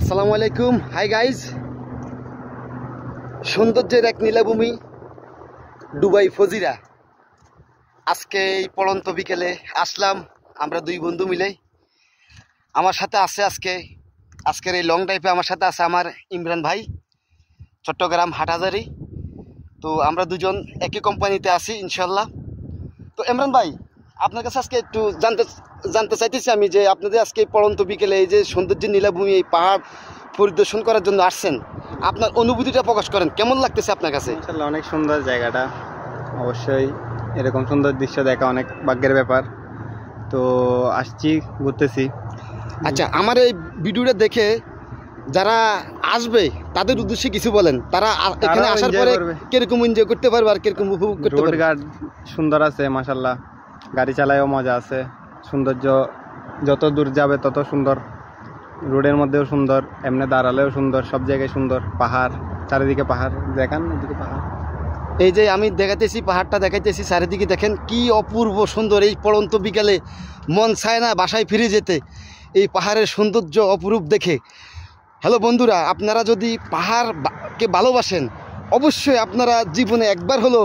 আসসালামু আলাইকুম। Hi guys, সৌন্দর্যের এক নীলাভূমি দুবাই ফজিরা। আজকে এই পড়ন্ত বিকেলে আসলাম আমরা দুই বন্ধু মিলে। আমার সাথে আছে আজকের এই লং ড্রাইভে আমার সাথে আছে আমার ইমরান ভাই, চট্টগ্রাম হাটহাজারি। তো আমরা দুজন একই কোম্পানিতে আছি ইনশাল্লাহ। তো ইমরান ভাই, আপনার কাছে আজকে একটু জানতে চাইতেছি আমি যে আপনাদের আজকে পড়ন্ত বিকেলে এই যে সৌন্দর্যের নীলাভূমি, এই পাহাড় পরিদর্শন করার জন্য আসছেন, আপনার অনুভূতিটা প্রকাশ করেন, কেমন লাগতেছে আপনার কাছে? ইনশাআল্লাহ অনেক সুন্দর জায়গাটা, অবশ্যই এরকম সুন্দর দৃশ্য দেখা অনেক ভাগ্যের ব্যাপার। তো আসছি, ঘুরতেছি। আচ্ছা, আমার এই ভিডিওটা দেখে যারা আসবে তাদের উদ্দেশ্যে কিছু বলেন। তারা এখানে আসার পরে কিরকম এনজয় করতে পারবে আর কিরকম উপভোগ করতে পারবে? রোড ঘাট সুন্দর আছে মাশাআল্লাহ, গাড়ি চালায়ও মজা আছে। সৌন্দর্য যত দূর যাবে তত সুন্দর, রোডের মধ্যেও সুন্দর, এমনি দাঁড়ালেও সুন্দর, সব জায়গায় সুন্দর। পাহাড়, চারিদিকে পাহাড়, দেখান এদিকে পাহাড়। এই যে আমি দেখাতেছি, পাহাড়টা দেখাইতেছি, চারিদিকে দেখেন কি অপূর্ব সুন্দর। এই পড়ন্ত বিকালে মন চায় না বাসায় ফিরে যেতে, এই পাহাড়ের সৌন্দর্য অপরূপ দেখে। হ্যালো বন্ধুরা, আপনারা যদি পাহাড়কে ভালোবাসেন অবশ্যই আপনারা জীবনে একবার হলো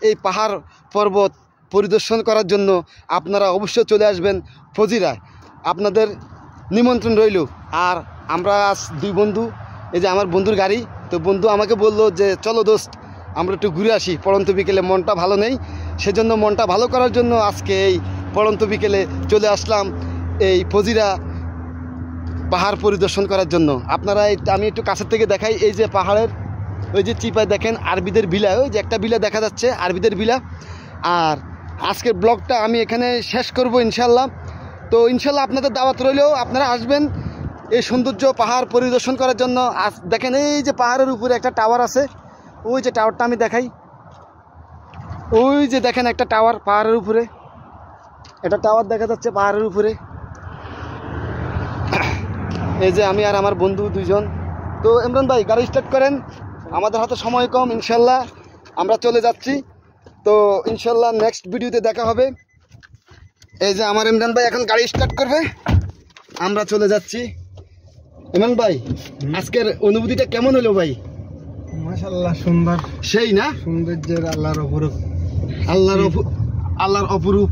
এই পাহাড় পর্বত পরিদর্শন করার জন্য আপনারা অবশ্যই চলে আসবেন ফজিরায়। আপনাদের নিমন্ত্রণ রইল। আর আমরা আজ দুই বন্ধু, এই যে আমার বন্ধুর গাড়ি, তো বন্ধু আমাকে বললো যে চলো দোস্ত আমরা একটু ঘুরে আসি, পড়ন্ত বিকেলে মনটা ভালো নেই, সেজন্য মনটা ভালো করার জন্য আজকে এই পড়ন্ত বিকেলে চলে আসলাম এই ফজিরা পাহাড় পরিদর্শন করার জন্য। আপনারা আমি একটু কাছের থেকে দেখাই, এই যে পাহাড়ের ওই যে চিপায় দেখেন আরবিদের ভিলা, ওই যে একটা ভিলা দেখা যাচ্ছে আরবিদের ভিলা। আর আজকের ব্লগটা আমি এখানে শেষ করব ইনশাল্লাহ। তো ইনশাল্লাহ আপনাদের দাওয়াত রইলেও আপনারা আসবেন এই সৌন্দর্য পাহাড় পরিদর্শন করার জন্য। দেখেন এই যে পাহাড়ের উপরে একটা টাওয়ার আছে, ওই যে টাওয়ারটা আমি দেখাই, ওই যে দেখেন একটা টাওয়ার পাহাড়ের উপরে, একটা টাওয়ার দেখা যাচ্ছে পাহাড়ের উপরে। এই যে আমি আর আমার বন্ধু দুইজন। তো ইমরান ভাই গাড়ি স্টার্ট করেন, আমাদের হাতে সময় কম, ইনশাল্লাহ আমরা চলে যাচ্ছি। তো ইনশাল্লাহ নেক্সট ভিডিওতে দেখা হবে। এই যে আমার ইমরান ভাই এখন গাড়ি স্টার্ট করবে, আমরা চলে যাচ্ছি। ইমরান ভাই, আজকের অনুভূতিটা কেমন হলো ভাই? মাশাআল্লাহ সুন্দর, সেই না সৌন্দর্যের আল্লাহর অপরূপ, আল্লাহর অপরূপ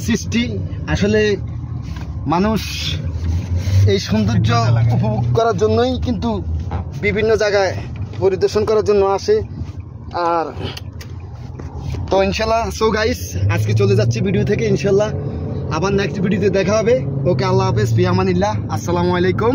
সৃষ্টি। আসলে মানুষ এই সৌন্দর্য উপভোগ করার জন্যই কিন্তু বিভিন্ন জায়গায় পরিদর্শন করার জন্য আসে। আর তো ইনশাল্লাহ, সো গাইস আজকে চলে যাচ্ছি ভিডিও থেকে, ইনশাল্লাহ আবার নেক্সট ভিডিওতে দেখা হবে। ওকে, আল্লাহ হাফেজ, ফি আমানিল্লাহ, আসসালামু আলাইকুম।